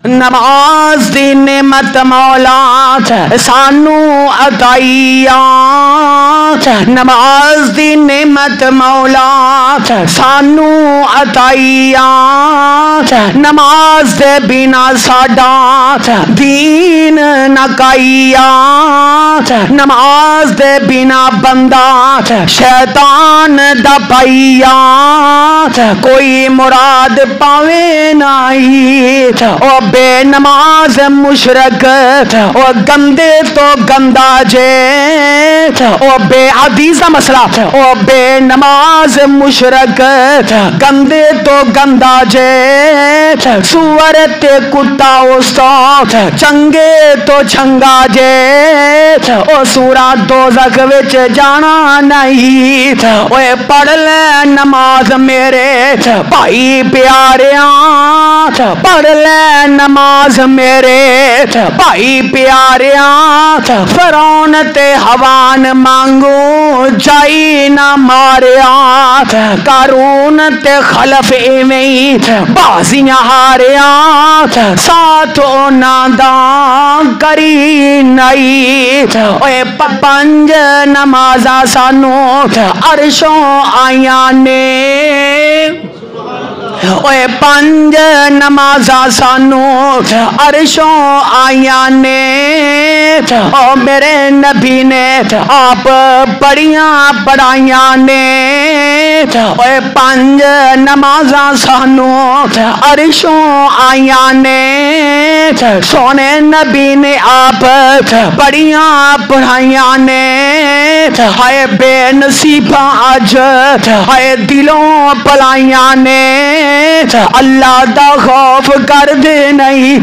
نماز دی نعمت مولا سانو عطائیا، نماز دی نعمت مولا سانو عطائیا، نماز دے بنا ساڈا دین نہ کائیا، نماز دے بنا بندہ شیطان دا پائیا، کوئی مراد پاوے نائی او بے نماز مشرک او گندے تو گندا جے، او بے حدیث مسئلہ او بے نماز مشرک گندے تو گندا جے، سور تے کتا اس تو چنگے تو چنگا جے، او سورا دوزخ وچ جانا نہیں، اوے پڑھ لے نماز میرے بھائی پیاریاں، پڑھ لے نماز میرے بھائی پیاریاں، فرعون تے حوان مانگو جائی نہ ماریا، قارون تے خلف ایویں بازیاں ہاریا، ساتھ انہاں دا کری نہیں، اوے پنج نمازاں سانو عرشوں آئیاں نے، اوے پنج نمازاں سانو عرشوں آئیاں نے، او میرے نبی نے آپ پڑھیاں پڑھائیاں نے، اوے پنج نمازاں سانو عرشوں آئیاں نے، سونے نبی نے آپ پڑھیاں پڑھائیاں نے، ہائے بے نصیباں اج ہائے دلوں پلائیاں نے، اللہ دا خوف کر دے نہیں۔